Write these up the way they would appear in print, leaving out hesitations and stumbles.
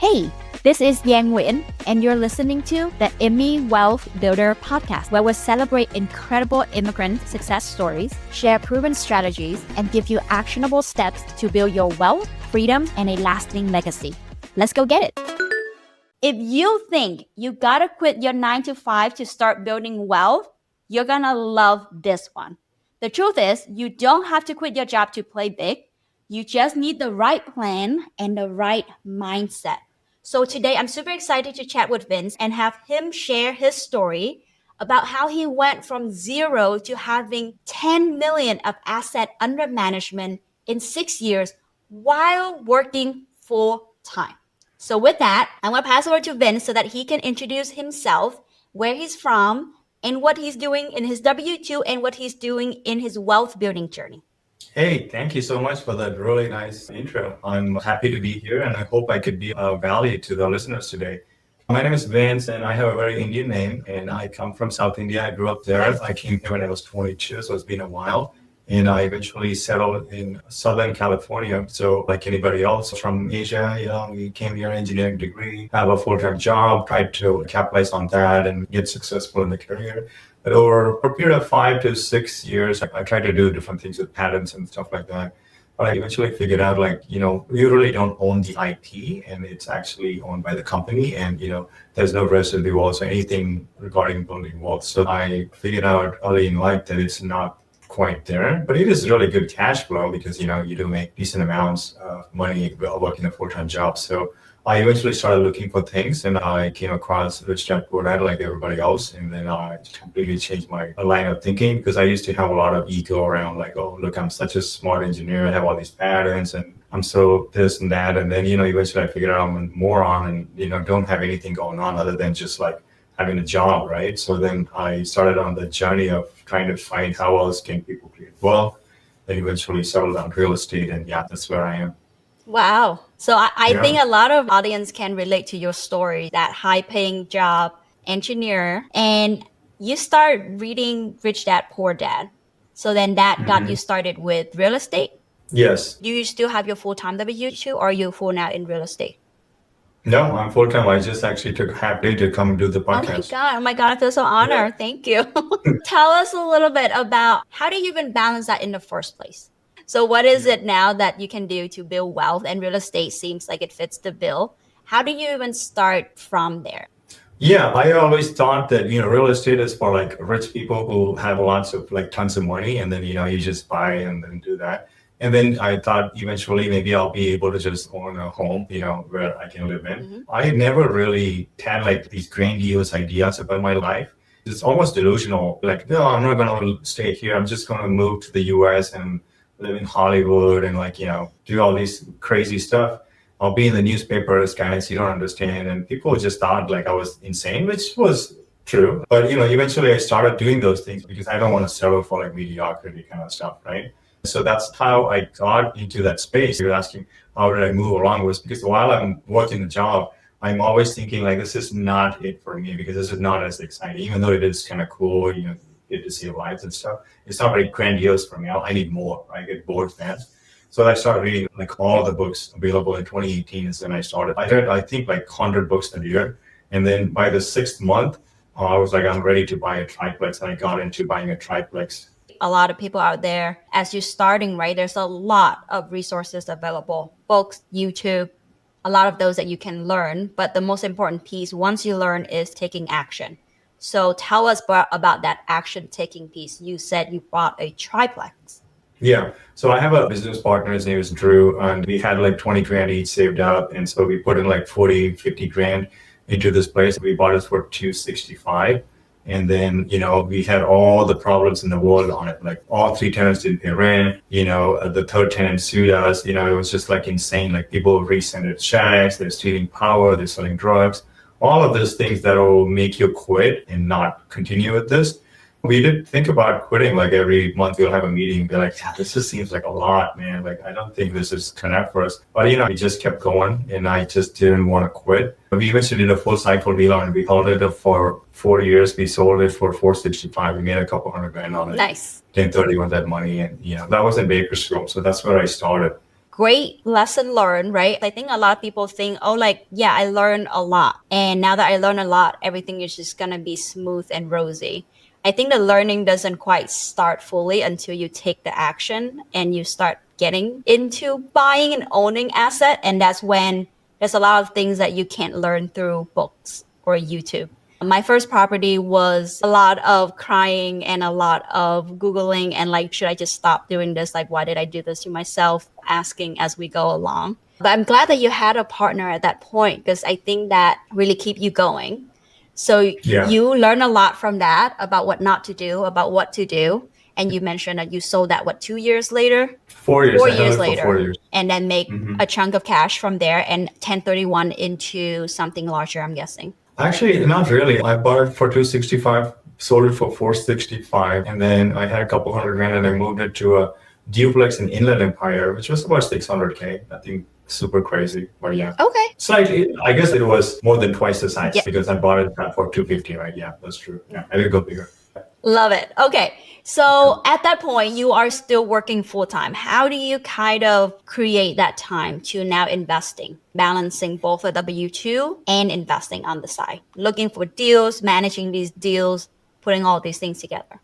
Hey, this is Yang Nguyen, and you're listening to the Immi-Wealth Builder podcast, where we celebrate incredible immigrant success stories, share proven strategies, and give you actionable steps to build your wealth, freedom, and a lasting legacy. Let's go get it. If you think you gotta quit your 9 to 5 to start building wealth, you're gonna love this one. The truth is, you don't have to quit your job to play big. You just need the right plan and the right mindset. So today, I'm super excited to chat with Vince and have him share his story about how he went from zero to having 10 million of asset under management in 6 years while working full time. So with that, I'm going to pass over to Vince so that he can introduce himself, where he's from, and what he's doing in his W-2 and what he's doing in his wealth building journey. Hey, thank you so much for that really nice intro. I'm happy to be here and I hope I could be of value to the listeners today. My name is Vince and I have a very Indian name and I come from South India. I grew up there. I came here when I was 22, so it's been a while. And I eventually settled in Southern California. So like anybody else from Asia, we came here, engineering degree, have a full-time job, tried to capitalize on that and get successful in the career. But over a period of 5 to 6 years, I tried to do different things with patents and stuff like that. But I eventually figured out we really don't own the IP and it's actually owned by the company. And, there's no rest of the walls or anything regarding building wealth. So I figured out early in life that it's not quite there, but it is really good cash flow because, you do make decent amounts of money while working a full-time job. So I eventually started looking for things and I came across Rich Dad Poor Dad like everybody else. And then I completely changed my line of thinking because I used to have a lot of ego around like, oh, look, I'm such a smart engineer. I have all these patents and I'm so this and that. And then, eventually I figured out I'm a moron and, don't have anything going on other than just like having a job, right? So then I started on the journey of trying to find how else can people create wealth. Then eventually settled on real estate and that's where I am. Wow. So I think a lot of audience can relate to your story, that high paying job, engineer, and you start reading Rich Dad Poor Dad. So then that got you started with real estate? Yes. Do you still have your full-time W-2 or are you full now in real estate? No, I'm full-time. I just actually took half day to come do the podcast. Oh my God, I feel so honored. Thank you. Tell us a little bit about how do you even balance that in the first place? So what is it now that you can do to build wealth, and real estate seems like it fits the bill? How do you even start from there? Yeah, I always thought that, real estate is for like rich people who have lots of like tons of money and then, you just buy and then do that. And then I thought eventually maybe I'll be able to just own a home, where I can live in. I never really had like these grandiose ideas about my life. It's almost delusional. Like, no, I'm not going to stay here. I'm just going to move to the US and live in Hollywood and do all these crazy stuff. I'll be in the newspapers, guys, you don't understand. And people just thought like I was insane, which was true. But, eventually I started doing those things because I don't want to settle for like mediocrity kind of stuff, right? So that's how I got into that space. You're asking, how did I move along? Was because while I'm working the job, I'm always thinking like, this is not it for me because this is not as exciting, even though it is kind of cool, get to see lights and stuff. It's not very grandiose for me. I need more. I get bored fast. So I started reading like all the books available in 2018. And then I started. I read, I think, like 100 books a year. And then by the 6th month, I was like, I'm ready to buy a triplex. And I got into buying a triplex. A lot of people out there, as you're starting, right, there's a lot of resources available, books, YouTube, a lot of those that you can learn. But the most important piece, once you learn, is taking action. So tell us about that action-taking piece. You said you bought a triplex. Yeah. So I have a business partner. His name is Drew. And we had like 20 grand each saved up. And so we put in like 40, 50 grand into this place. We bought it for 265. And then, we had all the problems in the world on it. Like all 3 tenants didn't pay rent. The 3rd tenant sued us. It was just like insane. Like people resended checks. They're stealing power. They're selling drugs. All of those things that will make you quit and not continue with this. We did think about quitting. Like every month we'll have a meeting and be like, this just seems like a lot, man. Like, I don't think this is connect for us. But, we just kept going and I just didn't want to quit. We eventually did a full cycle deal and we held it for 4 years. We sold it for 465. We made a couple $100 grand on it. Nice. 1030 with that money. And, that was in Bakersfield. So that's where I started. great lesson learned, right? I think a lot of people think, oh, like, yeah, I learned a lot. And now that I learned a lot, everything is just going to be smooth and rosy. I think the learning doesn't quite start fully until you take the action and you start getting into buying and owning asset. And that's when there's a lot of things that you can't learn through books or YouTube. My first property was a lot of crying and a lot of Googling and like, should I just stop doing this? Like, why did I do this to myself? Asking as we go along. But I'm glad that you had a partner at that point because I think that really keep you going. So you learn a lot from that about what not to do, about what to do. And you mentioned that you sold that, 2 years later? 4 years. 4 years later. 4 years. And then make a chunk of cash from there and 1031 into something larger, I'm guessing. Actually, not really. I bought it for 265, sold it for 465, and then I had a couple $100,000 and I moved it to a duplex in Inland Empire, which was about 600K. Nothing super crazy, but yeah. Okay. Slightly, I guess it was more than twice the size because I bought it for 250, right? Yeah, that's true. Yeah, I did go bigger. Love it. Okay. So at that point, you are still working full time. How do you kind of create that time to now investing, balancing both a W-2 and investing on the side, looking for deals, managing these deals, putting all these things together?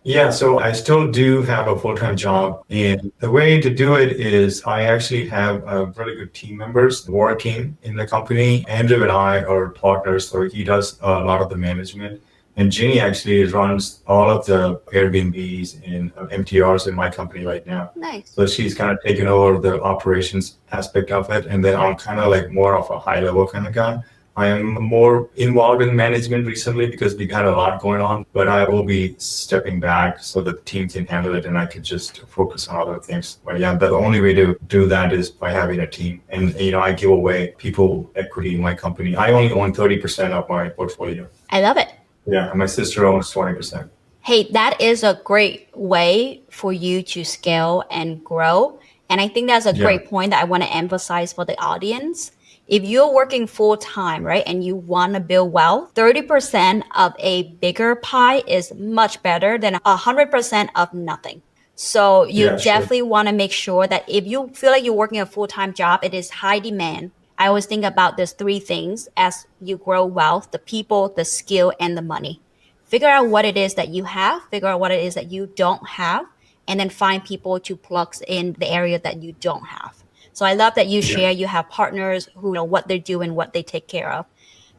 Yeah, so I still do have a full-time job. And the way to do it is I actually have really good team members working in the company. Andrew and I are partners, so he does a lot of the management. And Ginny actually runs all of the Airbnbs and MTRs in my company right now. Nice. So she's kind of taken over the operations aspect of it. And then I'm kind of like more of a high level kind of guy. I am more involved in management recently because we got a lot going on, but I will be stepping back so that the team can handle it and I can just focus on other things. But yeah, the only way to do that is by having a team. And, I give away people equity in my company. I only own 30% of my portfolio. I love it. Yeah, my sister owns 20%. Hey, that is a great way for you to scale and grow. And I think that's a great point that I want to emphasize for the audience. If you're working full time, right, and you want to build wealth, 30% of a bigger pie is much better than 100% of nothing. So you definitely want to make sure that if you feel like you're working a full-time job, it is high demand. I always think about these three things as you grow wealth: the people, the skill, and the money. Figure out what it is that you have, figure out what it is that you don't have, and then find people to plug in the area that you don't have. So I love that you share, you have partners who know what they do and what they take care of.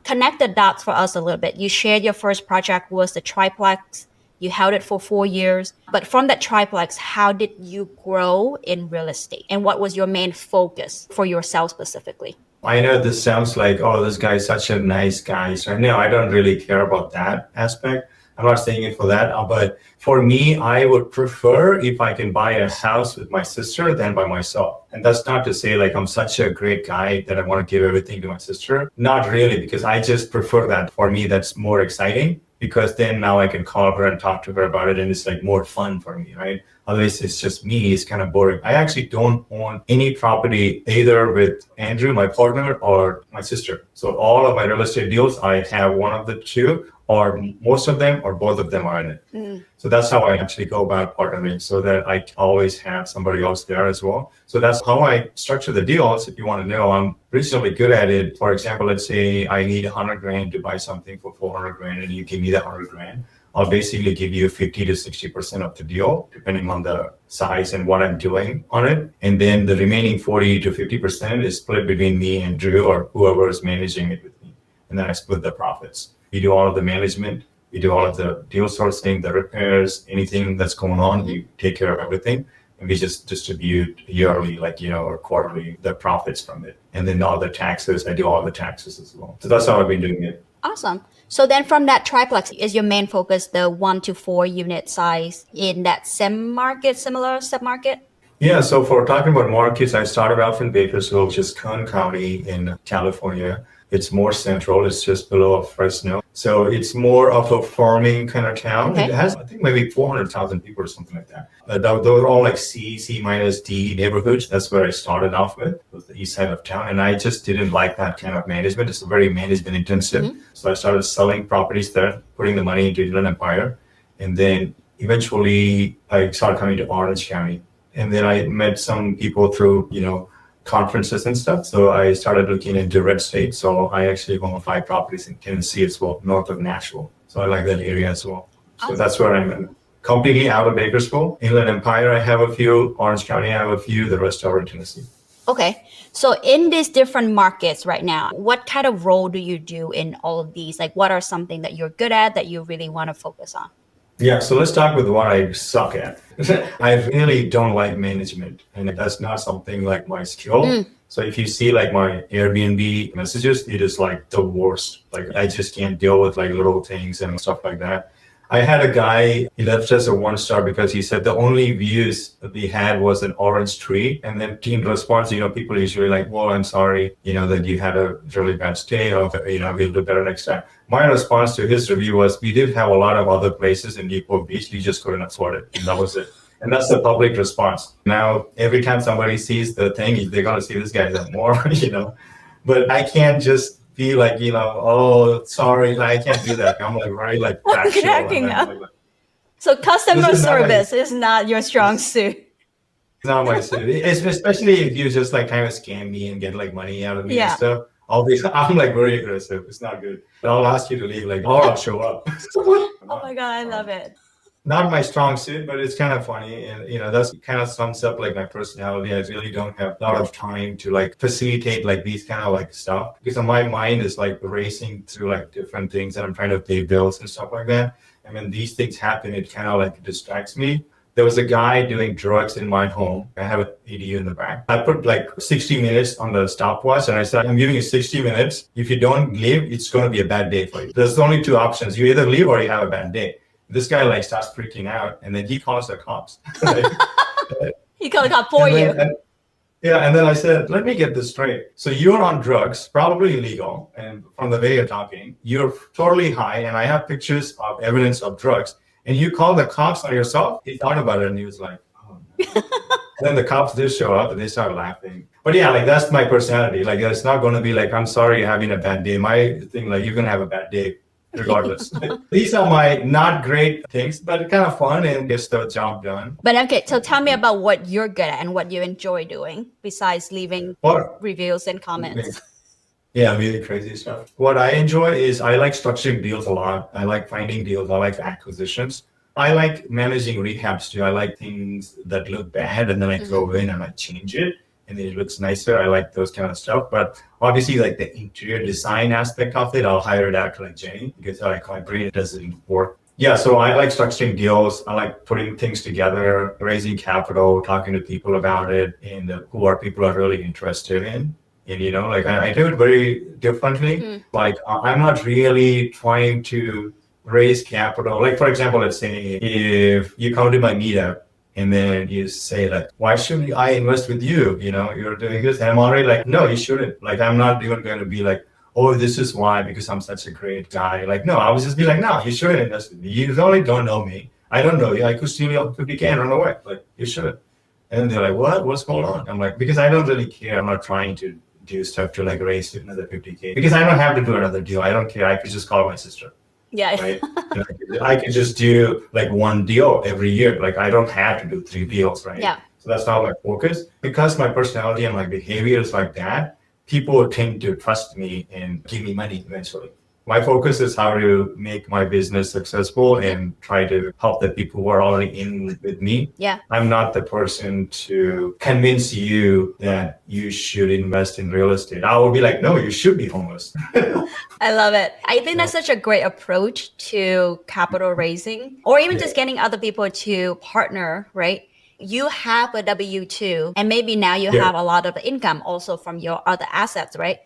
Connect the dots for us a little bit. You shared your first project was the Triplex. You held it for 4 years. But from that Triplex, how did you grow in real estate? And what was your main focus for yourself specifically? I know this sounds like, oh, this guy is such a nice guy. So no, I don't really care about that aspect. I'm not saying it for that. But for me, I would prefer if I can buy a house with my sister than by myself. And that's not to say like I'm such a great guy that I want to give everything to my sister. Not really, because I just prefer that. For me, that's more exciting because then now I can call her and talk to her about it. And it's like more fun for me, right? Otherwise, it's just me. It's kind of boring. I actually don't own any property either with Andrew, my partner, or my sister. So all of my real estate deals, I have one of the two, or most of them, or both of them are in it. So that's how I actually go about partnering, so that I always have somebody else there as well. So that's how I structure the deals. If you want to know, I'm reasonably good at it. For example, let's say I need $100,000 to buy something for $400,000 and you give me the $100,000. I'll basically give you 50 to 60% of the deal, depending on the size and what I'm doing on it. And then the remaining 40 to 50% is split between me and Drew or whoever is managing it with me. And then I split the profits. We do all of the management. We do all of the deal sourcing, the repairs, anything that's going on. We take care of everything. And we just distribute yearly, or quarterly, the profits from it. And then all the taxes, I do all the taxes as well. So that's how I've been doing it. Awesome. So then from that Triplex, is your main focus the 1 to 4 unit size in that similar sub-market? Yeah, so for talking about markets, I started off in Bakersfield, which is Kern County in California. It's more central. It's just below Fresno. So it's more of a farming kind of town. Okay. It has, I think, maybe 400,000 people or something like that. Those are all like C minus D neighborhoods. That's where I started off with, was the east side of town. And I just didn't like that kind of management. It's very management intensive. So I started selling properties there, putting the money into Inland Empire. And then eventually I started coming to Orange County. And then I met some people through, conferences and stuff. So I started looking into red estate. So I actually own 5 properties in Tennessee as well, north of Nashville. So I like that area as well. So that's where I'm in. Completely out of Bakersfield. Inland Empire, I have a few. Orange County, I have a few. The rest are in Tennessee. Okay. So in these different markets right now, what kind of role do you do in all of these? Like, what are something that you're good at that you really want to focus on? Yeah, so let's start with what I suck at. I really don't like management, and that's not something like my skill. So if you see like my Airbnb messages, it is like the worst. Like I just can't deal with like little things and stuff like that. I had a guy, he left us a 1-star because he said the only views that we had was an orange tree. And then team response, people usually like, well, I'm sorry, that you had a really bad stay, or, we'll do better next time. My response to his review was, we did have a lot of other places in Newport Beach, we just couldn't afford it. And that was it. And that's the public response. Now, every time somebody sees the thing, they're going to see this guy more, But I can't just be like, oh, sorry, I can't do that. I'm like very like factual. So customer service is not your strong suit. It's not my suit. Especially if you just like kind of scam me and get like money out of me and stuff. I'm like very aggressive. It's not good. I'll ask you to leave, like, or I'll show up. Oh my God, I love it. Not my strong suit, but it's kind of funny. And, that's kind of sums up like my personality. I really don't have a lot of time to like facilitate like these kind of like stuff, because my mind is like racing through like different things, and I'm trying to pay bills and stuff like that. And when these things happen, it kind of like distracts me. There was a guy doing drugs in my home. I have an ADU in the back. I put like 60 minutes on the stopwatch, and I said, I'm giving you 60 minutes. If you don't leave, it's going to be a bad day for you. There's only 2 options. You either leave or you have a bad day. This guy like starts freaking out, and then he calls the cops. He called the cop for you. And then I said, let me get this straight. So you're on drugs, probably illegal, and from the way you're talking, you're totally high, and I have pictures of evidence of drugs, and you call the cops on yourself? He thought about it, and he was like, oh, no. Then the cops did show up, and they started laughing. But yeah, like that's my personality. Like it's not going to be like, I'm sorry you're having a bad day. My thing, like you're going to have a bad day regardless. These are my not great things, but kind of fun and gets the job done. But okay, so tell me about what you're good at and what you enjoy doing besides leaving reviews and comments. Yeah, really crazy stuff. What I enjoy is I like structuring deals a lot. I like finding deals. I like acquisitions. I like managing rehabs too. I like things that look bad, and then I go in and I change it, and it looks nicer. I like those kind of stuff. But obviously, like the interior design aspect of it, I'll hire it out to like Jenny, because like my brain doesn't work. Yeah, so I like structuring deals. I like putting things together, raising capital, talking to people about it, and who are people are really interested in. And like I do it very differently. Like I'm not really trying to raise capital. Like for example, let's say if you come to my meetup, and then you say like, why shouldn't I invest with you? You're doing this. And I'm already like, no, you shouldn't. Like, I'm not even going to be like, oh, this is why, because I'm such a great guy. Like, no, I would just be like, no, you shouldn't invest with me. You only don't know me. I don't know you. I could steal your 50K and run away. Like, you shouldn't. And they're like, what? What's going on? I'm like, because I don't really care. I'm not trying to do stuff to like raise another 50K, because I don't have to do another deal. I don't care. I could just call my sister. Yeah. Right? I could just do like 1 deal every year. Like I don't have to do 3 deals, right? Yeah. So that's not my focus. Because my personality and my behavior is like that, people tend to trust me and give me money eventually. My focus is how to make my business successful and try to help the people who are already in with me. Yeah. I'm not the person to convince you that you should invest in real estate. I will be like, no, you should be homeless. I love it. I think that's such a great approach to capital raising, or even just getting other people to partner, right? You have a W-2, and maybe now you have a lot of income also from your other assets, right?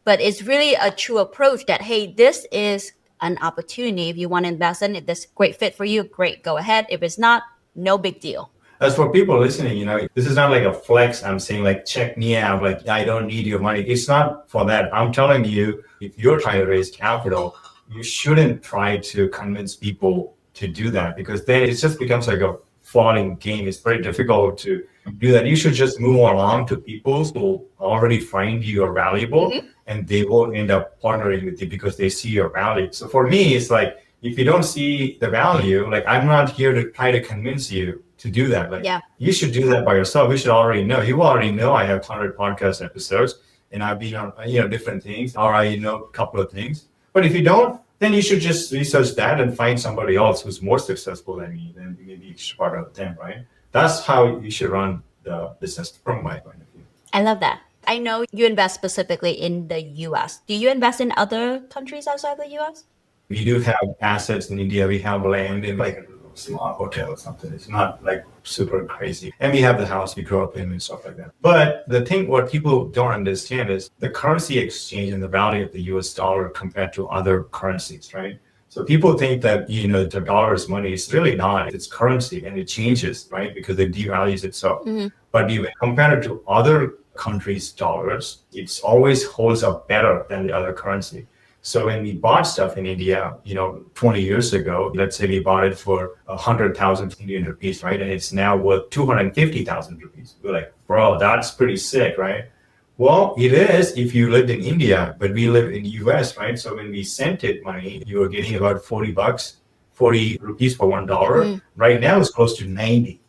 But it's really a true approach that, hey, this is an opportunity. If you want to invest in it, this is a great fit for you, great, go ahead. If it's not, no big deal. As for people listening, this is not like a flex. I'm saying like, check me out. Like, I don't need your money. It's not for that. I'm telling you, if you're trying to raise capital, you shouldn't try to convince people to do that, because then it just becomes like a falling game. It's very difficult to do that. You should just move along to people who already find you are valuable, and they will end up partnering with you because they see your value. So for me, it's like, if you don't see the value, like I'm not here to try to convince you to do that. Like, Yeah. you should do that by yourself. You should already know. You already know I have 100 podcast episodes and I've been on, different things, or I know a couple of things. But if you don't, then you should just research that and find somebody else who's more successful than me. Then maybe you should partner with them, right? That's how you should run the business from my point of view. I love that. I know you invest specifically in the US. Do you invest in other countries outside the US? We do have assets in India. We have land in like a small hotel or something. It's not like super crazy. And we have the house we grew up in and stuff like that. But the thing, what people don't understand is the currency exchange and the value of the US dollar compared to other currencies, right? So people think that, the dollar is money. It's really not. It's currency and it changes, right? Because it devalues itself. But you compare it to other countries' dollars, it always holds up better than the other currency. So when we bought stuff in India, 20 years ago, let's say we bought it for 100,000 Indian rupees, right? And it's now worth 250,000 rupees. We're like, bro, that's pretty sick, right? Well, it is if you lived in India, but we live in the US, right? So when we sent it money, you were getting about 40 rupees for $1. Right now it's close to 90.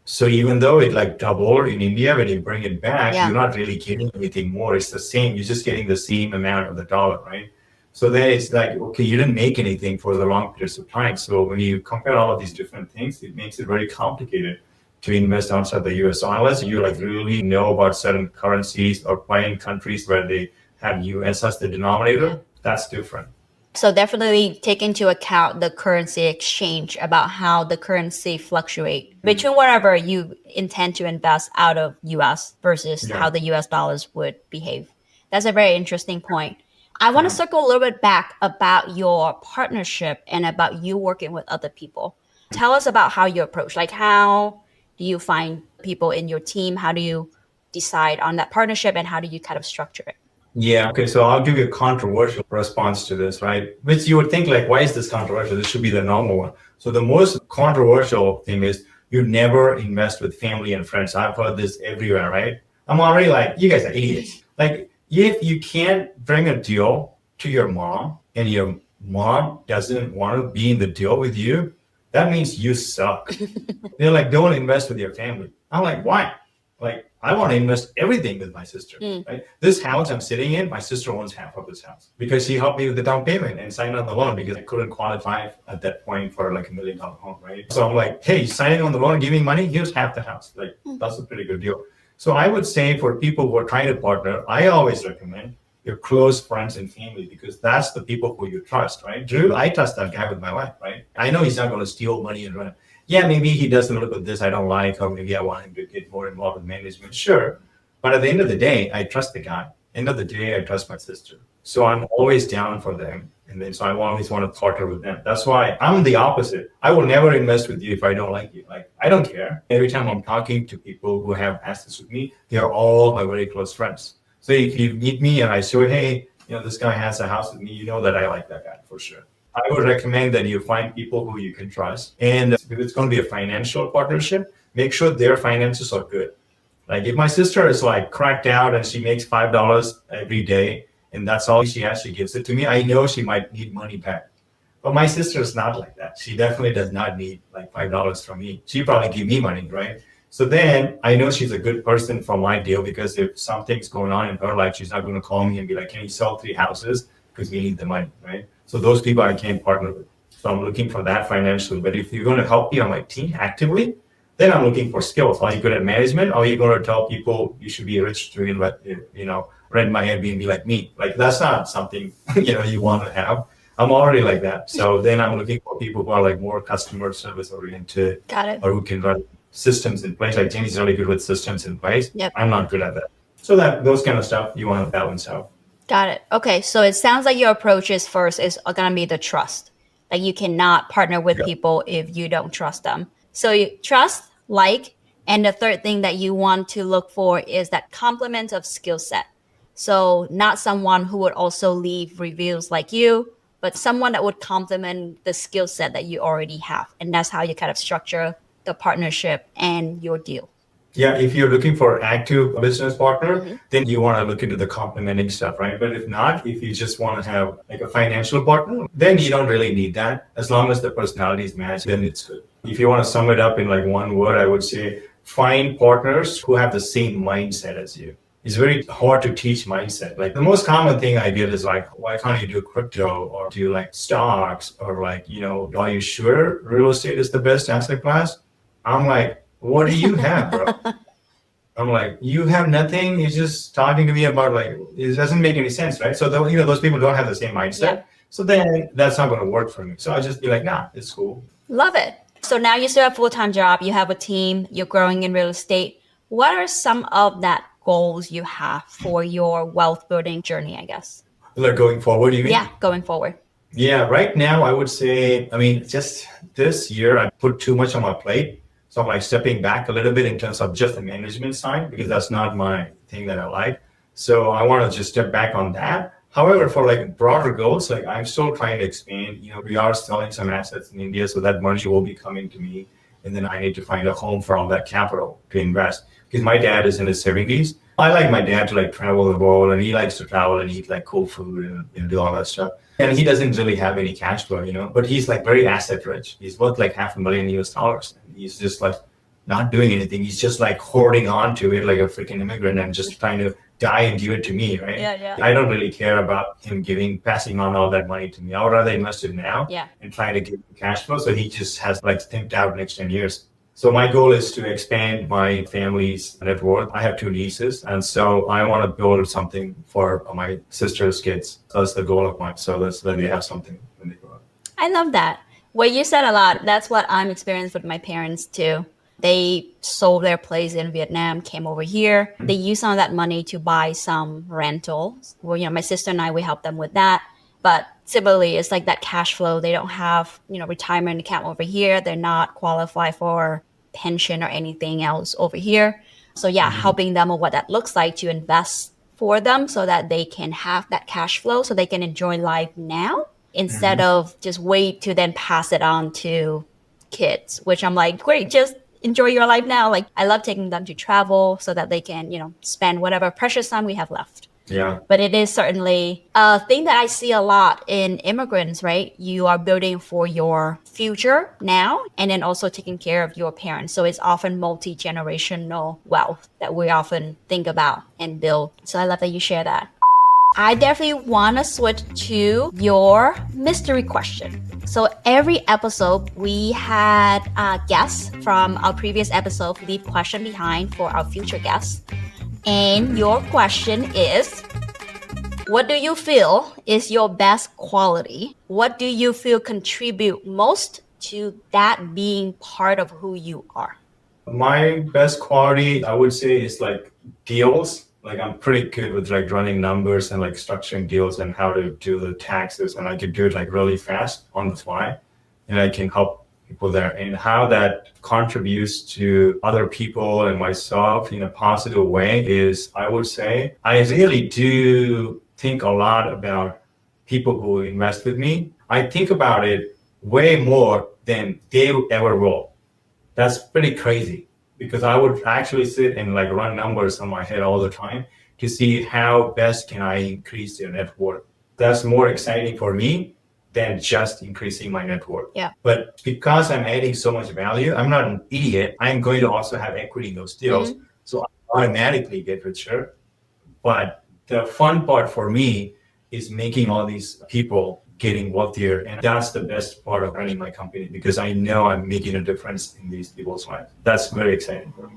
So even though it like doubled in India, when you bring it back, you're not really getting anything more. It's the same. You're just getting the same amount of the dollar, right? So then it's like, okay, you didn't make anything for the long periods of time. So when you compare all of these different things, it makes it very complicated to invest outside the US. So unless you like really know about certain currencies or buying countries where they have US as the denominator, that's different. So definitely take into account the currency exchange, about how the currency fluctuate between wherever you intend to invest out of US versus how the US dollars would behave. That's a very interesting point. I want to circle a little bit back about your partnership and about you working with other people. Tell us about how you approach. Like, how do you find people in your team? How do you decide on that partnership, and how do you kind of structure it? Yeah, okay, so I'll give you a controversial response to this, right? Which you would think like, why is this controversial? This should be the normal one. So the most controversial thing is you never invest with family and friends. I've heard this everywhere, right? I'm already like, you guys are idiots. Like, if you can't bring a deal to your mom and your mom doesn't want to be in the deal with you, that means you suck. They're like, don't invest with your family. I'm like, why? Like, I want to invest everything with my sister. Right? This house I'm sitting in, my sister owns half of this house because she helped me with the down payment and signed on the loan because I couldn't qualify at that point for like $1 million home, right? So I'm like, hey, signing on the loan and giving money, here's half the house. Like, that's a pretty good deal. So I would say for people who are trying to partner, I always recommend your close friends and family because that's the people who you trust, right? Drew, I trust that guy with my life, right? I know he's not going to steal money and run. Yeah, maybe he does a little bit of this I don't like, or maybe I want him to get more involved with management. Sure. But at the end of the day, I trust the guy. End of the day, I trust my sister. So I'm always down for them. And then so I always want to partner with them. That's why I'm the opposite. I will never invest with you if I don't like you. Like, I don't care. Every time I'm talking to people who have assets with me, they're all my very close friends. So if you meet me and I say, hey, this guy has a house with me, you know that I like that guy for sure. I would recommend that you find people who you can trust. And if it's going to be a financial partnership, make sure their finances are good. Like if my sister is like cracked out and she makes $5 every day, and that's all she has, she gives it to me, I know she might need money back. But my sister is not like that. She definitely does not need like $5 from me. She probably give me money, right? So then I know she's a good person for my deal because if something's going on in her life, she's not going to call me and be like, can you sell 3 houses? Because we need the money, right? So those people I can't partner with. So I'm looking for that financially. But if you're going to help me on my team actively, then I'm looking for skills. Are you good at management? Or are you going to tell people you should be rich to rent my Airbnb like me? Like that's not something you want to have. I'm already like that. So then I'm looking for people who are like more customer service oriented. Got it. Or who can run systems in place. Like Jenny's really good with systems in place. Yep. I'm not good at that. So that those kind of stuff you want to balance out. Got it. Okay. So it sounds like your approach is first is going to be the trust. Like you cannot partner with people if you don't trust them. So you trust, and the third thing that you want to look for is that complement of skill set. So not someone who would also leave reviews like you, but someone that would complement the skill set that you already have. And that's how you kind of structure the partnership and your deal. Yeah, if you're looking for active business partner, Mm-hmm. then you want to look into the complementing stuff, right? But if not, if you just want to have like a financial partner, then you don't really need that. As long as the personalities match, then it's good. If you want to sum it up in like one word, I would say find partners who have the same mindset as you. It's very hard to teach mindset. Like the most common thing I get is like, why can't you do crypto or do like stocks or like, are you sure real estate is the best asset class? I'm like, what do you have, bro? I'm like, you have nothing. You're just talking to me about like, it doesn't make any sense, right? So, those people don't have the same mindset. Yeah. So then that's not going to work for me. So I just be like, nah, it's cool. Love it. So now you still have a full-time job, you have a team, you're growing in real estate. What are some of that goals you have for your wealth building journey, I guess? Like going forward, you mean? Yeah, going forward. Yeah, right now I would say, just this year I put too much on my plate. So I'm like stepping back a little bit in terms of just the management side because that's not my thing that I like. So I want to just step back on that. However, for like broader goals, like I'm still trying to expand. We are selling some assets in India, so that money will be coming to me. And then I need to find a home for all that capital to invest. Because my dad is in his 70s. I like my dad to like travel the world, and he likes to travel and eat like cool food and do all that stuff. And he doesn't really have any cash flow, but he's like very asset rich. He's worth like $500,000 US. He's just like not doing anything. He's just like hoarding on to it like a freaking immigrant and just trying to die and give it to me, right? Yeah. I don't really care about him passing on all that money to me. I would rather invest it now and try to get cash flow. So he just has like thinked out next 10 years. So my goal is to expand my family's net worth. I have 2 nieces, and so I want to build something for my sister's kids. So that's the goal of mine. So that's that they have something when they grow up. I love that. Well, you said a lot. That's what I'm experiencing with my parents too. They sold their place in Vietnam, came over here. They used some of that money to buy some rentals. Well, my sister and I, we helped them with that. But similarly, it's like that cash flow. They don't have, retirement account over here. They're not qualified for pension or anything else over here. So helping them with what that looks like to invest for them so that they can have that cash flow so they can enjoy life now instead of just wait to then pass it on to kids, which I'm like, great, just enjoy your life now. Like I love taking them to travel so that they can, spend whatever precious time we have left. Yeah. But it is certainly a thing that I see a lot in immigrants, right? You are building for your future now and then also taking care of your parents. So it's often multi-generational wealth that we often think about and build. So I love that you share that. I definitely want to switch to your mystery question. So every episode, we had guests from our previous episode leave question behind for our future guests. And your question is, what do you feel is your best quality? What do you feel contribute most to that being part of who you are? My best quality, I would say, is like deals. Like I'm pretty good with like running numbers and like structuring deals and how to do the taxes. And I can do it like really fast on the fly. And I can help people there, and how that contributes to other people and myself in a positive way is, I would say, I really do think a lot about people who invest with me. I think about it way more than they ever will. That's pretty crazy because I would actually sit and like run numbers on my head all the time to see how best can I increase their net worth. That's more exciting for me than just increasing my net worth. Yeah. But because I'm adding so much value, I'm not an idiot. I'm going to also have equity in those deals. Mm-hmm. So I automatically get richer. But the fun part for me is making all these people getting wealthier. And that's the best part of running my company because I know I'm making a difference in these people's lives. That's very exciting for me.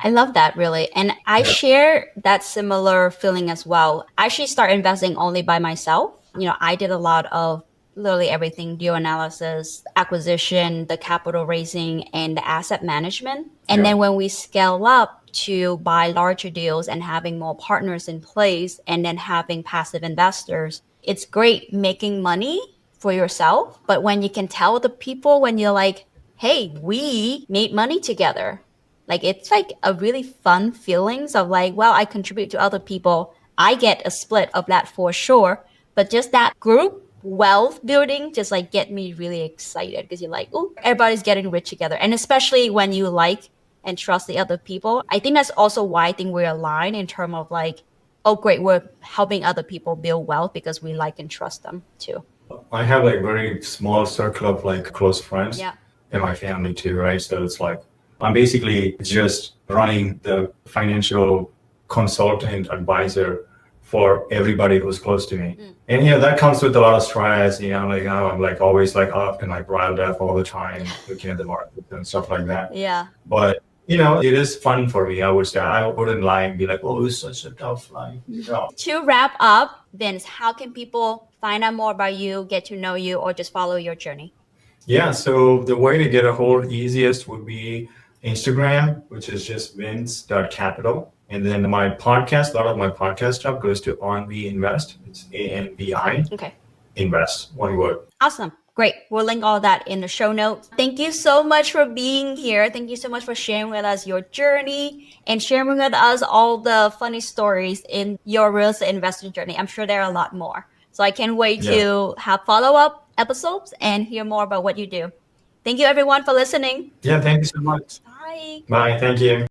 I love that, really. And I share that similar feeling as well. I actually started investing only by myself. I did a lot of literally everything, deal analysis, acquisition, the capital raising, and the asset management. And then when we scale up to buy larger deals and having more partners in place and then having passive investors, it's great making money for yourself. But when you can tell the people when you're like, hey, we made money together, like it's like a really fun feelings of like, well, I contribute to other people. I get a split of that for sure. But just that group wealth building just like get me really excited because you're like, oh, everybody's getting rich together. And especially when you like and trust the other people. I think that's also why I think we're aligned in terms of like, oh, great, we're helping other people build wealth because we like and trust them too. I have like very small circle of like close friends Yeah. in my family too, right? So it's like I'm basically just running the financial consultant advisor for everybody who's close to me. And that comes with a lot of stress, like I'm like always like up and like riled up all the time, looking at the market and stuff like that. Yeah. But it is fun for me. I would say I wouldn't lie and be like, oh, it's such a tough life. To wrap up, Vince, how can people find out more about you, get to know you, or just follow your journey? Yeah, so the way to get a hold easiest would be Instagram, which is just vince.capital. And then my podcast, a lot of my podcast stuff goes to Anvi Invest. It's ANVI Okay. Invest, one word. Awesome. Great. We'll link all that in the show notes. Thank you so much for being here. Thank you so much for sharing with us your journey and sharing with us all the funny stories in your real estate investing journey. I'm sure there are a lot more. So I can't wait to have follow-up episodes and hear more about what you do. Thank you everyone for listening. Yeah, thank you so much. Bye. Bye, thank you.